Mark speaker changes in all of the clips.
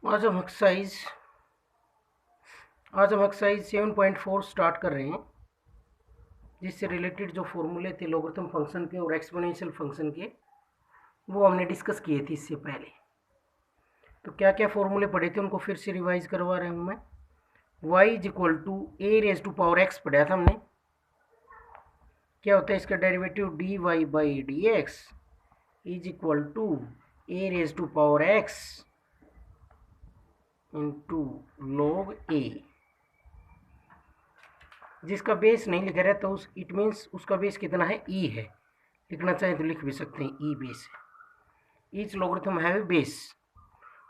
Speaker 1: आज हम एक्सरसाइज आज हम एक्सरसाइज 7.4 स्टार्ट कर रहे हैं, जिससे रिलेटेड जो फॉर्मूले थे लॉगरिथम फंक्शन के और एक्सपोनेंशियल फंक्शन के, वो हमने डिस्कस किए थे इससे पहले। तो क्या क्या फॉर्मूले पढ़े थे उनको फिर से रिवाइज करवा रहा हूँ मैं। y is equal to a raise to power x पढ़ा था हमने। क्या होता है इसका derivative? D y by d x is equal to a raise to power x into log a. जिसका बेस नहीं लिखा रहता तो उस इट मीन्स उसका बेस कितना है? ई है। लिखना चाहें तो लिख भी सकते हैं ई बेस है। Each logarithm have a base,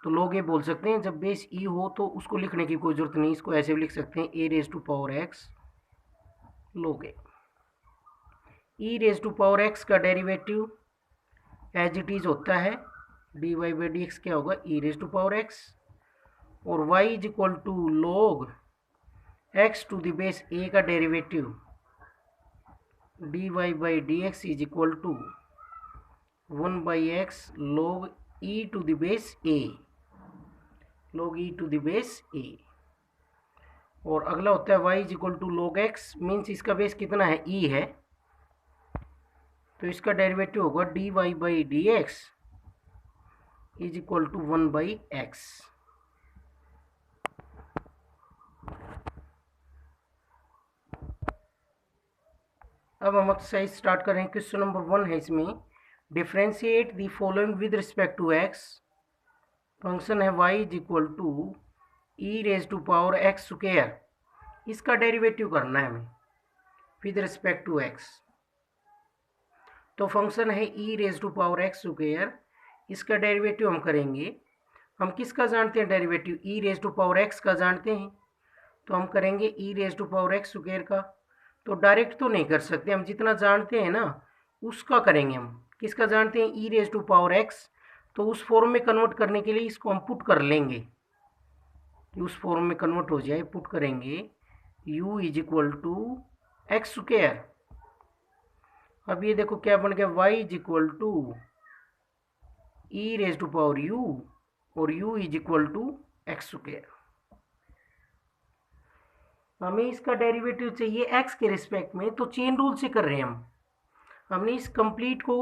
Speaker 1: तो लोग ये बोल सकते हैं जब बेस ई हो तो उसको लिखने की कोई जरूरत नहीं, इसको ऐसे भी लिख सकते हैं a raise to power x log a. E raise to power x का डेरिवेटिव एज इट इज होता है d y by d x. क्या होगा? E raise to power x. और y is equal to log x to the base a का derivative d y by d x is equal to 1 by x log e to the base a, log e to the base ए। और अगला होता है y is equal to log x, means इसका base कितना है? E है, तो इसका डेरिवेटिव होगा d y by d x is equal to 1 by x. अब हम एक्सरसाइज स्टार्ट करें। क्वेश्चन नंबर 1 है इसमें, differentiate the following with respect to x. Function है y is equal to e raise to power x square, इसका derivative करना है हमें विद रिस्पेक्ट टू एक्स। तो फंक्शन है e raise to power x square, इसका डेरिवेटिव हम करेंगे। हम किसका जानते हैं derivative? E raise to power x का जानते हैं, तो हम करेंगे e raise to power x square का। तो डायरेक्ट तो नहीं कर सकते, हम जितना जानते हैं ना उसका करेंगे। हम किसका जानते हैं? E raise to power x. तो उस फॉर्म में कन्वर्ट करने के लिए इसको हम पुट कर लेंगे कि उस फॉर्म में कन्वर्ट हो जाए। पुट करेंगे u is equal to x square. अब ये देखो क्या बन गया, y is equal to e raise to power u और u is equal to x square. हमें इसका डेरिवेटिव चाहिए x के रिस्पेक्ट में, तो चेन रूल से कर रहे हैं हम। हमने इस कंप्लीट को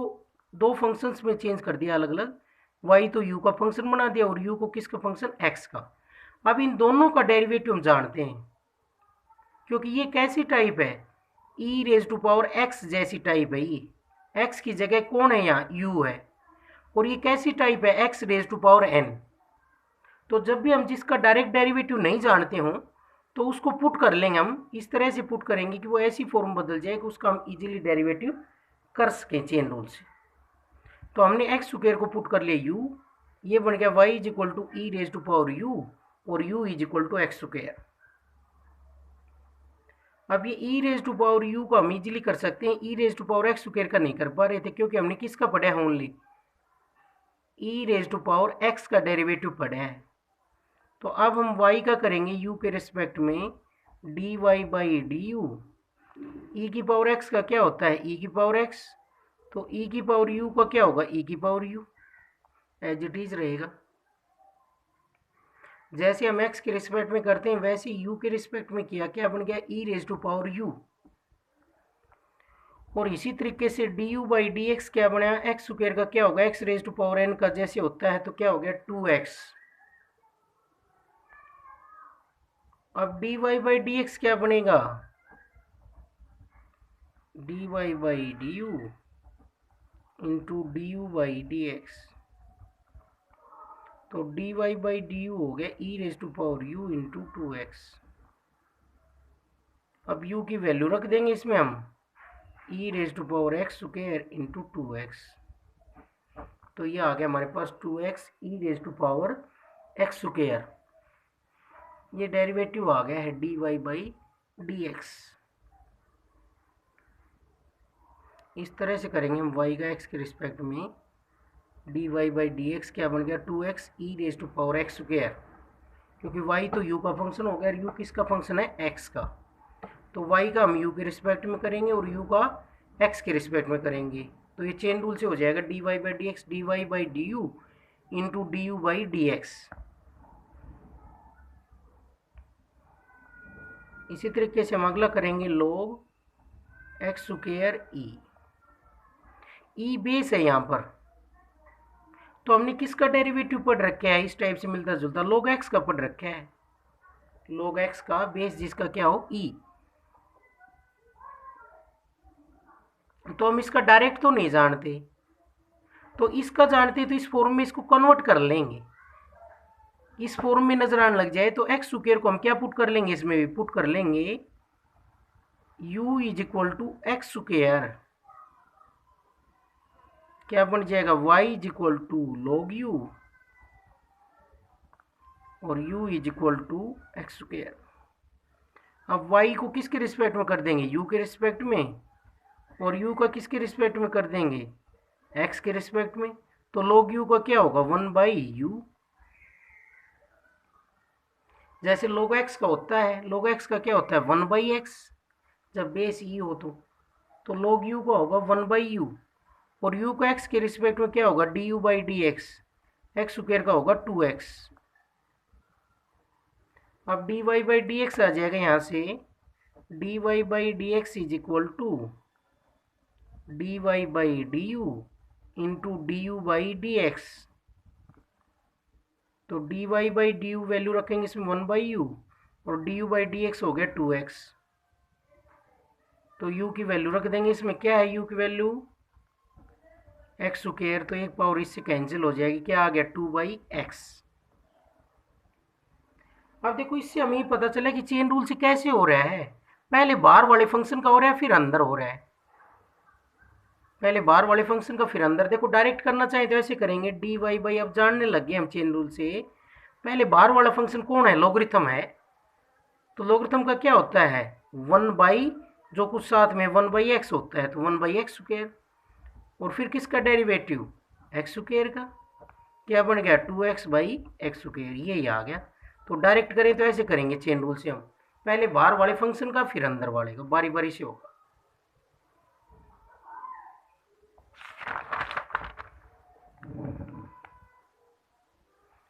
Speaker 1: दो फंक्शंस में चेंज कर दिया अलग अलग। y तो u का फंक्शन बना दिया और u को किसका फंक्शन? x का। अब इन दोनों का डेरिवेटिव हम जानते हैं, क्योंकि ये कैसी टाइप है? E raise to power x जैसी टाइप है। ये एक्स की जगह कौन है? यहाँ u है। और ये कैसी टाइप है? X raise to power n। तो जब भी हम जिसका डायरेक्ट डेरिवेटिव नहीं जानते हों तो उसको पुट कर लेंगे। हम इस तरह से पुट करेंगे कि वो ऐसी फॉर्म बदल जाए कि उसका हम इजीली डेरिवेटिव कर सकें चेन रूल से। तो हमने एक्स स्क्वायर को पुट कर लिया u, ये बन गया y is equal to e raise to power u और u is equal to x square. अब ये e raise to power u को हम इजीली कर सकते हैं, e raise to power x square का नहीं कर पा रहे थे क्योंकि हमने किसका पढ़ा है? Only e raise to power x का डेरिवेटिव पढ़ा है। तो अब हम y का करेंगे u के रिस्पेक्ट में d y by d u. E की पावर x का क्या होता है? e की पावर x। तो e की पावर u का क्या होगा? e की power u, as it is रहेगा। जैसे हम x के रिस्पेक्ट में करते हैं वैसे u के रिस्पेक्ट में किया, क्या बन गया? e raise to power u। और इसी तरीके से d u by d x क्या बना? एक्स स्क्वायर का क्या होगा? X raise to power n का जैसे होता है, तो क्या हो गया? 2x। अब d y by d x क्या बनेगा? D y by d u into d u by d x. तो d y by d u हो गया e raise to power u into 2x। अब u की वैल्यू रख देंगे इसमें हम, e raise to power x square into 2x। तो ये आ गया हमारे पास 2x e raise to power x square. ये डेरिवेटिव आ गया है d y by d x. इस तरह से करेंगे हम y का x के रिस्पेक्ट में d y by d x क्या बन गया? 2x e raise to power x square, क्योंकि y तो u का फंक्शन हो गया और u किसका फंक्शन है? x का। तो y का हम u के रिस्पेक्ट में करेंगे और u का x के रिस्पेक्ट में करेंगे। तो ये चेन रूल से हो जाएगा d y by d x d y by d u into d u by d x. इसी तरीके से हम अगला करेंगे log x square e base है यहाँ पर, तो हमने किसका डेरिवेटिव पढ़ रखा है इस टाइप से मिलता जुलता, log x का पढ़ रखा है, log x का बेस जिसका क्या हो ई। तो हम इसका डायरेक्ट तो नहीं जानते, तो इसका जानते तो इस फॉर्म में इसको कन्वर्ट कर लेंगे, इस फॉर्म में नजर आने लग जाए तो एक्स स्क्वायर को हम क्या पुट कर लेंगे, इसमें भी पुट कर लेंगे u is equal to x square, क्या बन जाएगा y is equal to log u और u is equal to x square. अब y को किसके रिस्पेक्ट में कर देंगे, u के रिस्पेक्ट में, और u का किसके रिस्पेक्ट में कर देंगे, x के रिस्पेक्ट में, तो log u का क्या होगा 1/u। जैसे log x का होता है, log x का क्या होता है 1/x, जब बेस e हो तो log u का होगा 1/u, और u का x के रिस्पेक्ट में क्या होगा du/dx, एक्स स्क्वायर का होगा 2x। अब dy/dx आ जाएगा यहाँ से, dy/dx is equal to dy/du into du/dx, तो dy/du वैल्यू रखेंगे इसमें 1/u और du/dx हो गया 2x, तो u की वैल्यू रख देंगे इसमें, क्या है u की वैल्यू एक्स स्क्वायर, तो एक पावर इससे कैंसिल हो जाएगी, क्या आ गया 2/x। अब देखो इससे हमें पता चला कि चेन रूल से कैसे हो रहा है, पहले बाहर वाले फंक्शन का हो रहा है फिर अंदर हो रहा है, पहले बाहर वाले फंक्शन का फिर अंदर। देखो डायरेक्ट करना चाहे तो ऐसे करेंगे dy/, अब जानने लग गए हम चेन रूल से, पहले बाहर वाला फंक्शन कौन है, लॉगरिथम है, तो लॉगरिथम का क्या होता है 1 जो कुछ साथ में 1/x होता है, तो 1/x स्क्वायर, और फिर किसका डेरिवेटिव एक्स स्क्वायर का, क्या बन गया 2x/x स्क्वायर, यही आ गया। तो डायरेक्ट करें तो ऐसे करेंगे चेन रूल से, हम पहले बाहर वाले फंक्शन का फिर अंदर वाले का, बारी बारी से होगा।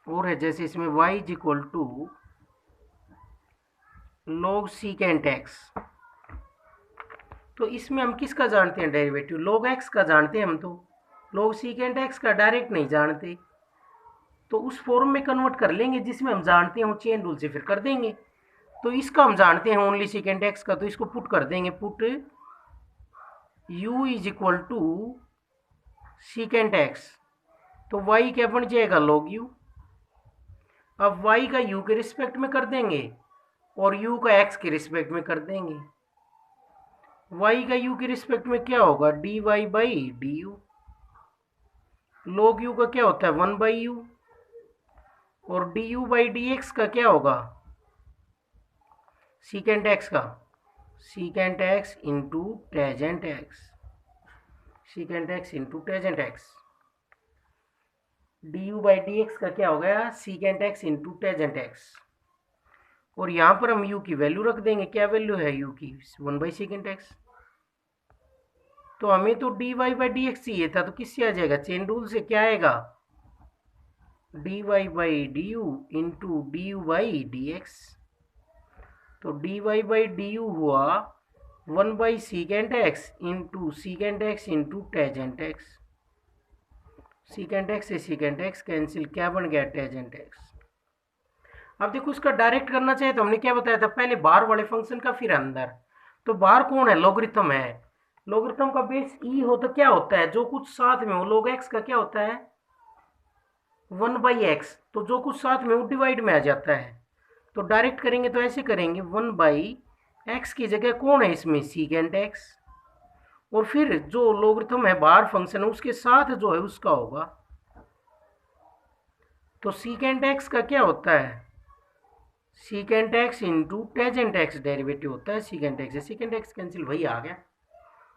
Speaker 1: और है जैसे इसमें y is equal to log secant x, तो इसमें हम किसका जानते हैं डेरिवेटिव, log x का जानते हैं हम, तो log secant x का डायरेक्ट नहीं जानते, तो उस फॉर्म में कन्वर्ट कर लेंगे जिसमें हम जानते हैं, चेन रूल से फिर कर देंगे। तो इसका हम जानते हैं ओनली secant x का, तो इसको पुट कर देंगे, put u is equal to secant x, तो y क्या बन जाएगा log u। अब y का u के रिस्पेक्ट में कर देंगे और u का x के रिस्पेक्ट में कर देंगे, y का u के रिस्पेक्ट में क्या होगा dy/du, log u का क्या होता है 1/u, और du/dx का क्या होगा secant x का, secant x into tangent x, secant x into tangent x, du/dx का क्या हो गया secant x into tangent x, और यहां पर हम u की वैल्यू रख देंगे, क्या वैल्यू है u की 1/secant x, तो हमें तो dy/dx चाहिए था, तो किससे आ जाएगा चेन रूल से, क्या आएगा dy/du इंटू du/dx, तो dy/du हुआ 1/secant x into secant x into tangent x, secant x से secant x कैंसिल, क्या बन गया टेजेंट x। अब देखो इसका डायरेक्ट करना चाहिए तो हमने क्या बताया था, पहले बाहर वाले फंक्शन का फिर अंदर, तो बाहर कौन है लॉगरिथम है, लॉगरिथम का बेस ई हो तो क्या होता है जो कुछ साथ में हो, log x का क्या होता है 1/x, तो जो कुछ साथ में वो डिवाइड में आ जाता है, तो डायरेक्ट करेंगे तो ऐसे करेंगे 1/x की जगह कौन है इसमें secant x, और फिर जो लॉगरिथम है बाहर फंक्शन है उसके साथ जो है उसका होगा, तो secant x का क्या होता है secant x into tangent x derivative होता है secant x से, secant x कैंसिल वही आ गया।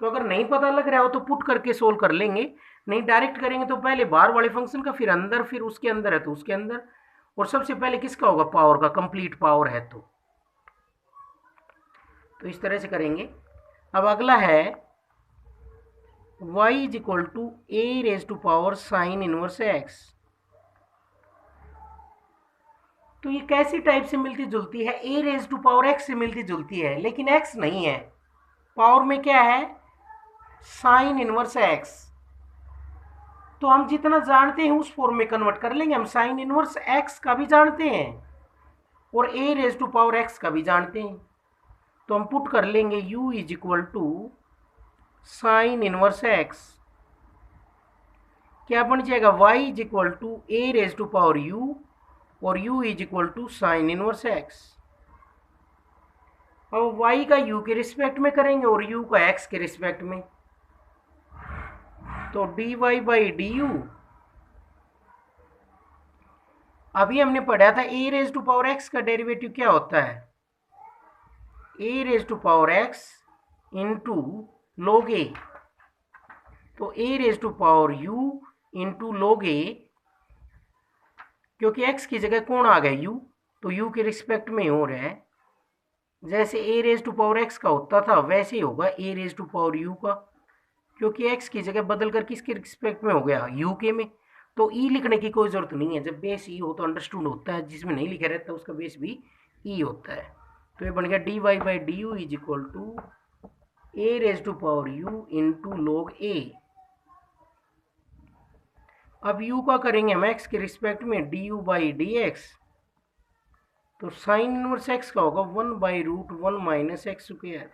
Speaker 1: तो अगर नहीं पता लग रहा हो तो पुट करके सोल्व कर लेंगे, नहीं डायरेक्ट करेंगे तो पहले बाहर वाले फंक्शन का फिर अंदर, फिर उसके अंदर है तो उसके अंदर, और सबसे पहले किसका होगा पावर का, कंप्लीट पावर है तो इस तरह से करेंगे। अब अगला है y is equal to a raised to power sin inverse x, तो ये कैसी टाइप से मिलती जुलती है? A raise to power x से मिलती जुलती है, लेकिन एक्स नहीं है। पावर में क्या है? Sign inverse x. तो हम जितना जानते हैं उस फॉर्म में कन्वर्ट कर लेंगे। हम साइन इनवर्स एक्स का भी जानते हैं और ए रेज टू पावर एक्स का भी जानते हैं। तो हम पुट कर लेंगे u is equal to sine inverse x. क्या बन जाएगा? y is equal to a raise to power u और u is equal to sine inverse x. अब y का u के रिस्पेक्ट में करेंगे और u का x के रिस्पेक्ट में। तो dy बाई डी यू, अभी हमने पढ़ा था a raise to power x का डेरिवेटिव क्या होता है? A raise to power x into log a. तो a raise to power u into log a, क्योंकि x की जगह कौन आ गया? u, तो u के रिस्पेक्ट में हो रहा है। जैसे ए रेज टू पावर x का होता था वैसे ही होगा ए रेज टू पावर u का, क्योंकि x की जगह बदल कर किसके रिस्पेक्ट में हो गया? u के में। तो e लिखने की कोई जरूरत नहीं है, जब बेस e हो तो अंडरस्टूड होता है, जिसमें नहीं लिखा रहता उसका बेस भी e होता है। तो ये बन गया dy by d u is equal to a raise to power u into log a. अब u का करेंगे हम x के रिस्पेक्ट में d u by d x. तो साइन इनवर्स x का होगा 1 by root 1 minus x square.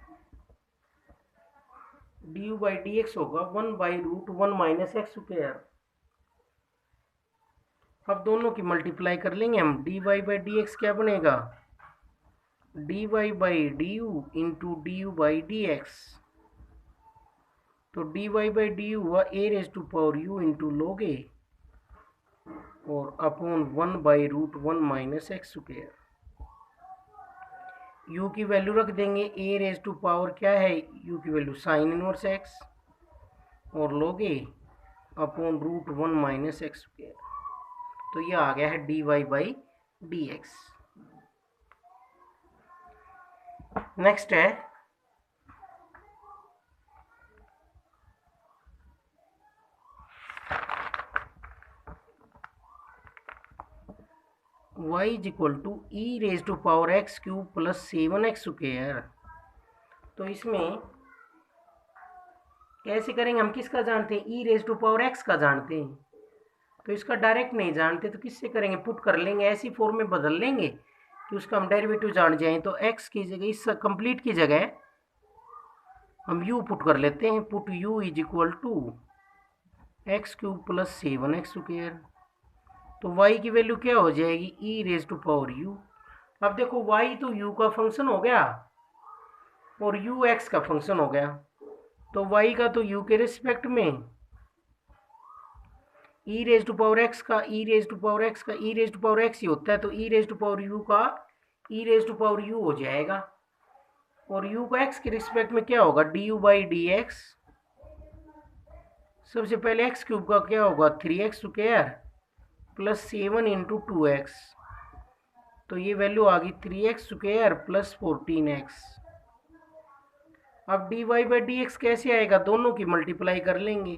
Speaker 1: D u by d x होगा 1 by root 1 minus x square. अब दोनों की मल्टीप्लाई कर लेंगे हम। D y by d x क्या बनेगा? D y by d u into d u by d x. तो d y by d u हुआ a raise to power u into log a और upon 1 by root 1 minus x square. u की value रख देंगे। ए raise to power क्या है? u की value sine inverse x और log a upon root 1 minus x square. तो ये आ गया है d y by d x. Next है y is equal to e raise to power x cube plus 7x square. तो इसमें कैसे करेंगे? हम किसका जानते हैं? E raise to power x का जानते हैं। तो इसका डायरेक्ट नहीं जानते तो किससे करेंगे? पुट कर लेंगे, ऐसी फॉर्म में बदल लेंगे कि उसका हम डेरिवेटिव जान जाएं। तो x की जगह, इस कंप्लीट की जगह हम u पुट कर लेते हैं। Put u is equal to x cube plus 7x square. तो y की वैल्यू क्या हो जाएगी? e raise to power u। अब देखो y तो u का फंक्शन हो गया और u x का फंक्शन हो गया। तो y का तो u के रिस्पेक्ट में e raise to power x का e raise to power x का e raise to power x ही होता है। तो e raise to power u का e raise to power u हो जाएगा और u का x के रिस्पेक्ट में क्या होगा? D u by d x. सबसे पहले x क्यूब का क्या होगा? 3x square plus 7 into 2x। तो ये वैल्यू आ गई 3x स्क्वायर प्लस 14x। अब d y by d x कैसे आएगा? दोनों की मल्टीप्लाई कर लेंगे।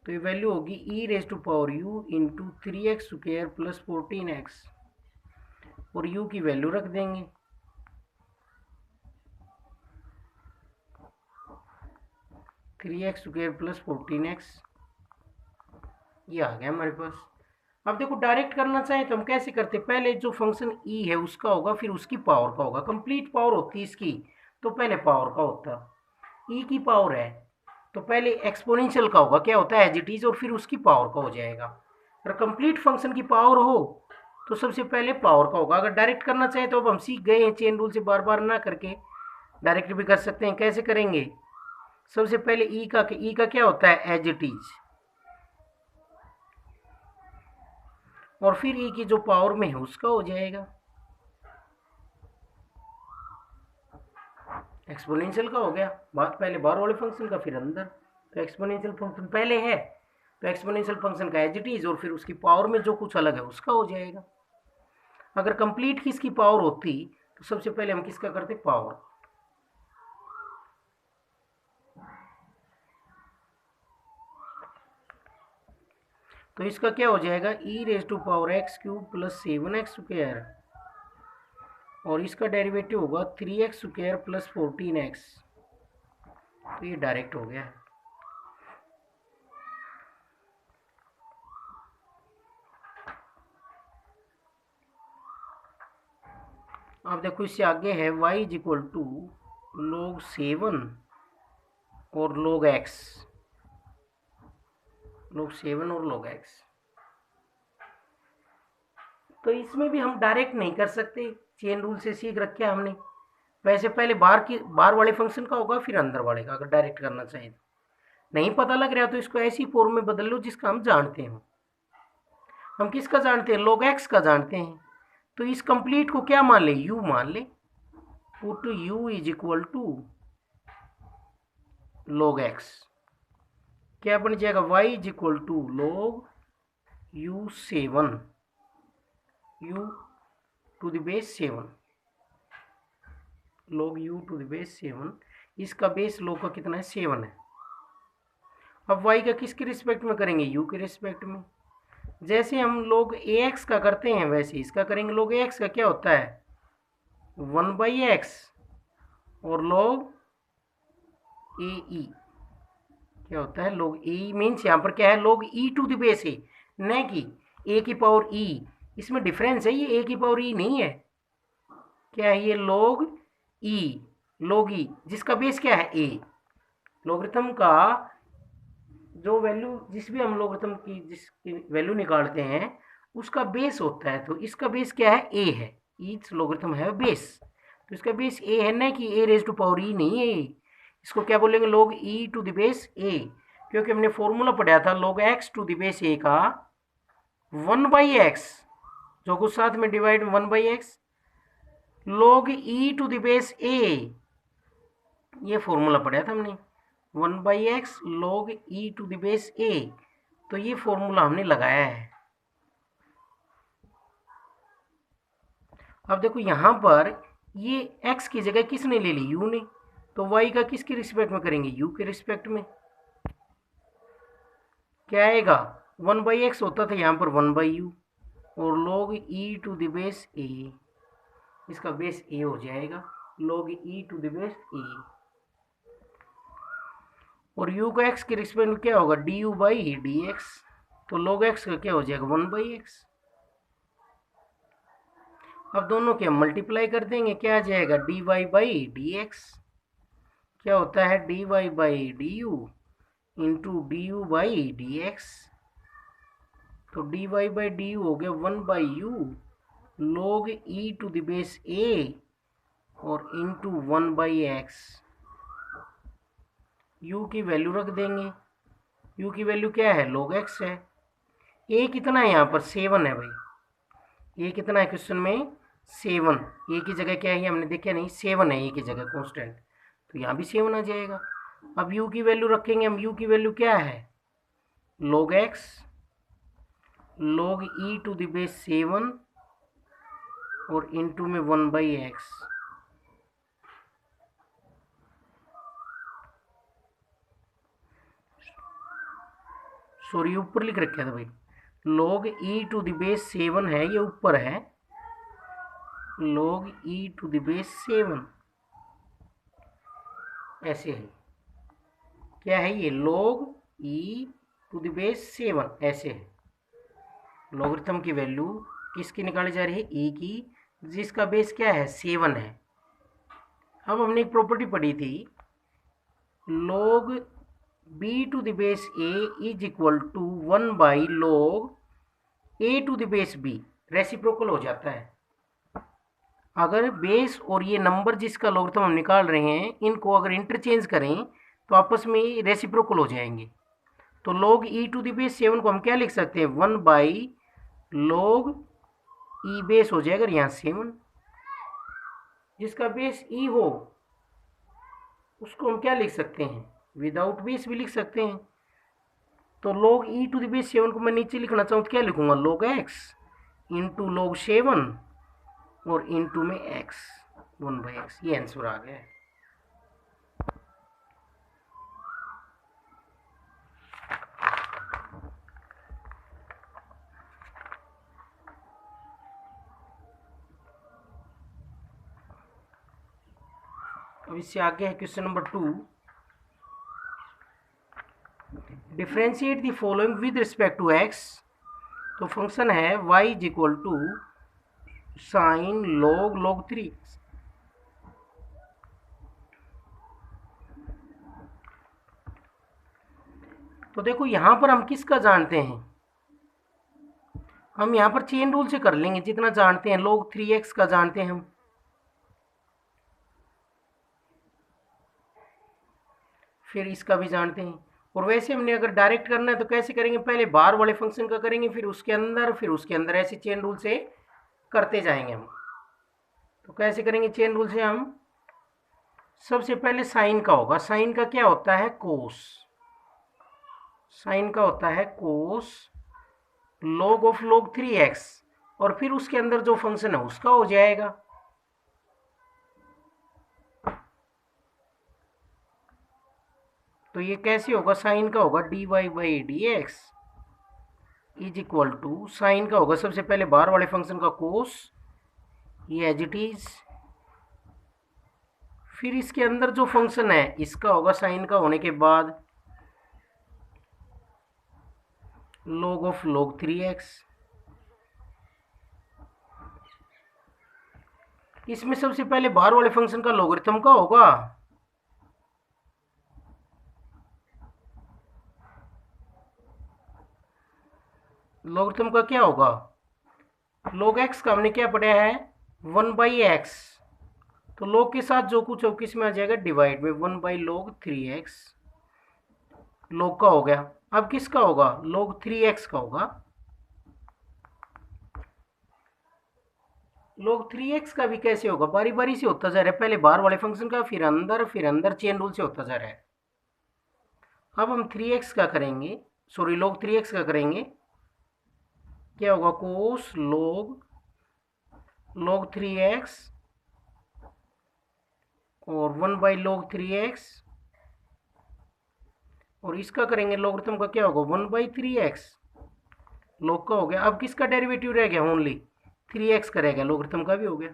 Speaker 1: तो ये वैल्यू होगी e raise to power u into 3x square plus 14x और u की वैल्यू रख देंगे। Three x square plus 14x, ये आ गया हमारे पास। अब देखो डायरेक्ट करना चाहे तो हम कैसे करते? पहले जो फंक्शन e है उसका होगा, फिर उसकी पावर का होगा। कंप्लीट पावर होती है इसकी, तो पहले पावर का होता। e की पावर है तो पहले एक्सपोनेंशियल का होगा, क्या होता है? एज इट इज, और फिर उसकी पावर का हो जाएगा। अगर कंप्लीट फंक्शन की पावर हो तो सबसे पहले पावर का होगा। अगर डायरेक्ट करना चाहे तो अब हम सीख गए हैं, चेन रूल से बार बार ना करके डायरेक्ट भी कर सकते हैं। कैसे करेंगे? सबसे पहले ई का क्या होता है? एज इट इज, और फिर ई की जो पावर में है उसका हो जाएगा। एक्सपोनेंशियल का हो गया, बात पहले बाहर वाले फंक्शन का फिर अंदर। तो एक्सपोनेंशियल फंक्शन पहले है तो एक्सपोनेंशियल फंक्शन का एज इट इज और फिर उसकी पावर में जो कुछ अलग है उसका हो जाएगा। अगर कंप्लीट किसकी पावर होती तो सबसे पहले हम किसका करते? पावर। तो इसका क्या हो जाएगा, e raise to power x cube plus 7x square, और इसका डेरिवेटिव होगा 3x स्क्वायर प्लस 14x। तो ये डायरेक्ट हो गया। अब देखो इससे आगे है y is equal to log 7 और log x, log 7 और log x। तो इसमें भी हम डायरेक्ट नहीं कर सकते, चेन रूल से सीख रखे हमने। वैसे पहले बाहर वाले फंक्शन का होगा, फिर अंदर वाले का, अगर डायरेक्ट करना चाहिए। नहीं पता लग रहा तो इसको ऐसी फॉर्म में बदल लो जिसका हम जानते हैं। हम किसका जानते हैं, log x का जानते हैं। तो इस कंप्लीट को क्या मान ले, u मान ले। Put u is equal to log x, क्या बन जाएगा, y is equal to log u7, u to the base 7, log u to the base 7। इसका बेस log का कितना है, 7 है। अब y का किसके रिस्पेक्ट में करेंगे, u के रिस्पेक्ट में। जैसे हम log ax का करते हैं वैसे इसका करेंगे। log ax का क्या होता है, 1/x, और log ae क्या होता है, log ae मीन्स यहाँ पर क्या है, log e to the base है, न कि a की पावर e। इसमें डिफरेंस है, ये a की पावर e नहीं है। क्या है ये, log e, जिसका बेस क्या है, a। लोगरिथम का जो वैल्यू, जिस भी हम लोगरिथम की जिसकी वैल्यू निकालते हैं उसका बेस होता है। तो इसका बेस क्या है, a है। ईच लोगरिथम है बेस, तो इसका बेस a है, ना कि a raise to power e नहीं है। इसको क्या बोलेंगे, log e to the base a, क्योंकि हमने फॉर्मूला पढ़ा था log x to the base a का 1/x, जो कुछ साथ में divide 1/x, log e to the base a, ये फॉर्मूला पढ़ा था हमने, 1/x log e to the base a। तो ये फॉर्मूला हमने लगाया है। अब देखो यहाँ पर ये x की जगह किसने ले ली, u ने। तो y का किसके रिस्पेक्ट में करेंगे, u के रिस्पेक्ट में। क्या आएगा, 1/x होता था यहाँ पर 1/u, और log e to the base a, इसका बेस a हो जाएगा, log e to the base a। और u का x के रिस्पेक्ट में क्या होगा, du/dx। तो log x का क्या हो जाएगा, 1/x। अब दोनों के मल्टीप्लाई कर देंगे, क्या आ जाएगा, dy/dx। क्या होता है, dy/du इंटू du/dx। तो dy/du हो गया 1/u log e to the base a और इंटू 1/x। u की वैल्यू रख देंगे, u की वैल्यू क्या है, log x है। a कितना है यहाँ पर, 7 है भाई। a कितना है क्वेश्चन में, 7। a की जगह क्या है, हमने देखा नहीं, 7 है a की जगह कांस्टेंट, तो यहाँ भी 7 आ जाएगा। अब u की वैल्यू रखेंगे हम, u की वैल्यू क्या है, log x log e to the base 7 और इंटू में 1/x। सॉरी ऊपर लिख रखा था भाई, log e to the base 7 है, ये ऊपर है, log e to the base 7 ऐसे है। क्या है ये, log e to the base 7 ऐसे है। लॉगरिथम की वैल्यू किसकी निकाली जा रही है, e की, जिसका बेस क्या है, 7 है। अब हमने एक प्रॉपर्टी पढ़ी थी, log b to the base a is equal to 1/log a to the base b, reciprocal हो जाता है। अगर बेस और ये नंबर जिसका लॉगरिथम हम निकाल रहे हैं, इनको अगर इंटरचेंज करें तो आपस में रेसिप्रोकल हो जाएंगे। तो log e to the base 7 को हम क्या लिख सकते हैं, 1/log e बेस हो जाएगा यहाँ 7, जिसका बेस e हो उसको हम क्या लिख सकते हैं, विदाउट बेस भी लिख सकते हैं। तो log e to the base 7 को मैं नीचे लिखना चाहूँ तो क्या लिखूंगा, log x इंटू log 7 और इंटू में x 1/x। ये आंसर आ गया है। अब इससे आगे है question number 2, differentiate the following with respect to x. तो फंक्शन है y is equal to sine log 3। तो देखो यहाँ पर हम किसका जानते हैं, हम यहाँ पर चेन रूल से कर लेंगे जितना जानते हैं, log 3x का जानते हैं हम, फिर इसका भी जानते हैं। और वैसे हमने अगर डायरेक्ट करना है तो कैसे करेंगे, पहले बाहर वाले फंक्शन का करेंगे, फिर उसके अंदर ऐसे चेन रूल से करते जाएंगे हम। तो कैसे करेंगे चेन रूल से हम, सबसे पहले साइन का होगा, साइन का क्या होता है कोस, साइन का होता है कोस log ऑफ log 3x, और फिर उसके अंदर जो फंक्शन है उसका हो जाएगा। तो ये कैसे होगा, साइन का होगा dy by d x is equal to, sine का होगा सबसे पहले बाहर वाले फंक्शन का कोस, ये एज इट इज, फिर इसके अंदर जो फंक्शन है इसका होगा साइन का होने के बाद log ऑफ log 3x। इसमें सबसे पहले बाहर वाले फंक्शन का लॉगरिथम का होगा, लॉगरिथम का क्या होगा, log x का हमने क्या पढ़ा है 1/x, तो log के साथ जो कुछ हो किस में आ जाएगा डिवाइड में 1/log 3x, log का हो गया। अब किसका होगा, log 3x का होगा, log 3x का भी कैसे होगा, बारी बारी से होता जा रहा है, पहले बाहर वाले फंक्शन का, फिर अंदर चेन रूल से होता जा रहा है। अब हम 3x का करेंगे, सॉरी log 3x का करेंगे, क्या होगा कोस log 3x और 1/log 3x, और इसका करेंगे लॉगरिथम का क्या होगा 1/3x, log का हो गया। अब किसका डेरिवेटिव रह गया, ओनली 3x का रह गया, लॉगरिथम का भी हो गया।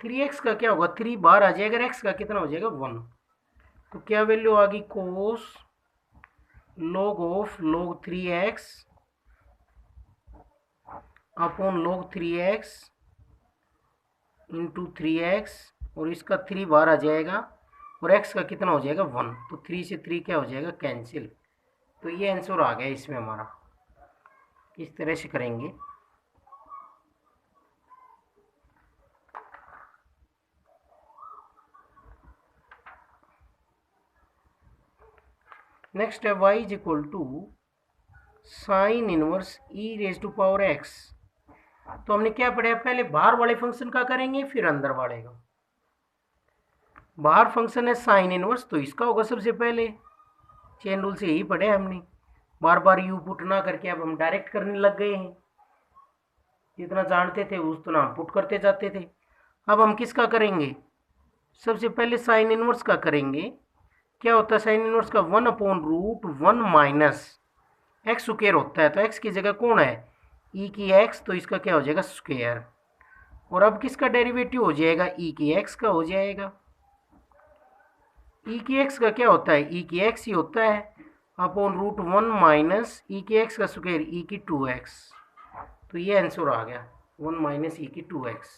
Speaker 1: 3x का क्या होगा, 3 बाहर आ जाएगा, x का कितना हो जाएगा 1, तो क्या वैल्यू आ गई कोस log of log 3x upon log 3x into 3x, और इसका 3 बाहर आ जाएगा, और x का कितना हो जाएगा 1, तो 3 से 3 क्या हो जाएगा कैंसिल। तो ये आंसर आ गया इसमें हमारा, इस तरह से करेंगे। नेक्स्ट है y is equal to sine inverse e raise to power x। तो हमने क्या पढ़ा है, पहले बाहर वाले फंक्शन का करेंगे फिर अंदर वाले का। बाहर फंक्शन है साइन इनवर्स, तो इसका होगा सबसे पहले, चेन रूल से यही पढ़े हमने, बार बार यू पुट ना करके अब हम डायरेक्ट करने लग गए हैं, जितना जानते थे उतना हम पुट करते जाते थे। अब हम किसका करेंगे, सबसे पहले साइन इनवर्स का करेंगे, क्या होता है साइन इनवर्स का 1/√1 माइनस एक्स स्क्वायर होता है, तो एक्स की जगह कौन है ई की एक्स, तो इसका क्या हो जाएगा स्क्वायर, और अब किसका डेरिवेटिव हो जाएगा ई की एक्स का हो जाएगा। ई की एक्स का क्या होता है, ई की एक्स ही होता है, अपॉन √1 माइनस ई की एक्स का स्क्वायर ई की 2x, तो ये आंसर आ गया 1 माइनस ई की 2x,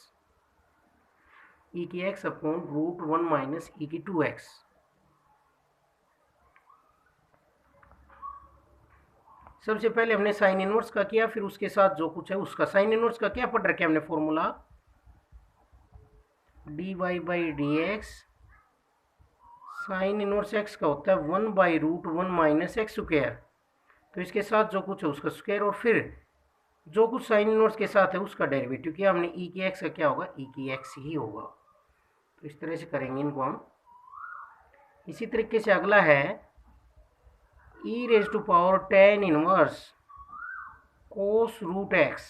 Speaker 1: ई की एक्स अपॉन √1 माइनस ई की 2x। सबसे पहले हमने साइन इनवर्स का किया, फिर उसके साथ जो कुछ है उसका। साइन इनवर्स का क्या पढ़ रखे हमने formula, dy by d x, sign inverse x का होता है 1/√1 माइनस एक्स स्क्वायर, तो इसके साथ जो कुछ है उसका स्क्वायर, और फिर जो कुछ साइन इनवर्स के साथ है उसका डेरिवेटिव किया हमने, ई की एक्स का क्या होगा ई की एक्स ही होगा। तो इस तरह से करेंगे इनको हम। इसी तरीके से अगला है e raise to power tan inverse cos √x।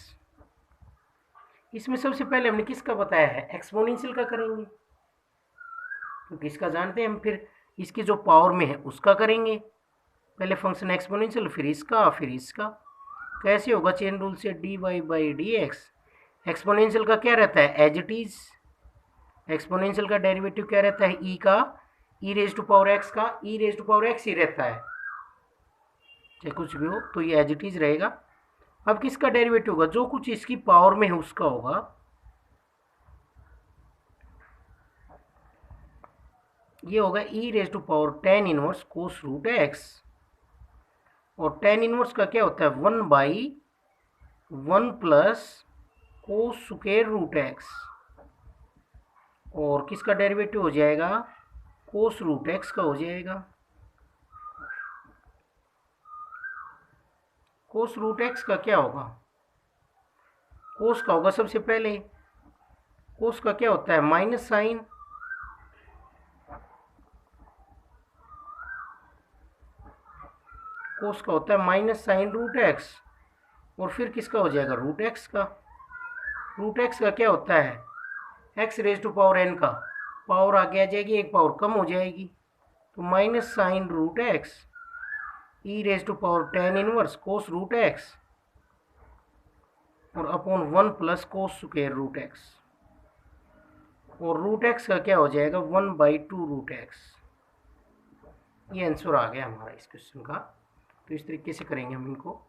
Speaker 1: इसमें सबसे पहले हमने किसका बताया है, एक्सपोनेंशियल का करेंगे, क्योंकि इसका जानते हैं हम, फिर इसकी जो पावर में है उसका करेंगे, पहले फंक्शन एक्सपोनेंशियल फिर इसका। कैसे होगा, चेन रूल से dy by d x, exponential का क्या रहता है एज इट इज, एक्सपोनेंशियल का डेरिवेटिव क्या रहता है, ई का ई रेज टू पावर एक्स का ई रेज टू पावर एक्स ही रहता है, चाहे कुछ भी हो, तो ये एज इट इज रहेगा। अब किसका डेरिवेटिव होगा, जो कुछ इसकी पावर में है उसका होगा। ये होगा e raise to power tan inverse cos root x, और टेन इनवर्स का क्या होता है 1/1 plus cos square root x, और किसका डेरिवेटिव हो जाएगा, कोस रूट एक्स का हो जाएगा। कोस रूट एक्स का क्या होगा, कोस का होगा सबसे पहले, कोस का क्या होता है माइनस साइन, कोस का होता है माइनस साइन रूट एक्स, और फिर किसका हो जाएगा रूट एक्स का। रूट एक्स का क्या होता है x raise to power n का, पावर आगे आ जाएगी, एक पावर कम हो जाएगी, तो minus sine root x e raise to power tan inverse cos root x, और upon 1 plus cos square root x, और रूट एक्स का क्या हो जाएगा 1/2 रूट एक्स। ये आंसर आ गया हमारा इस क्वेश्चन का। तो इस तरीके से करेंगे हम इनको।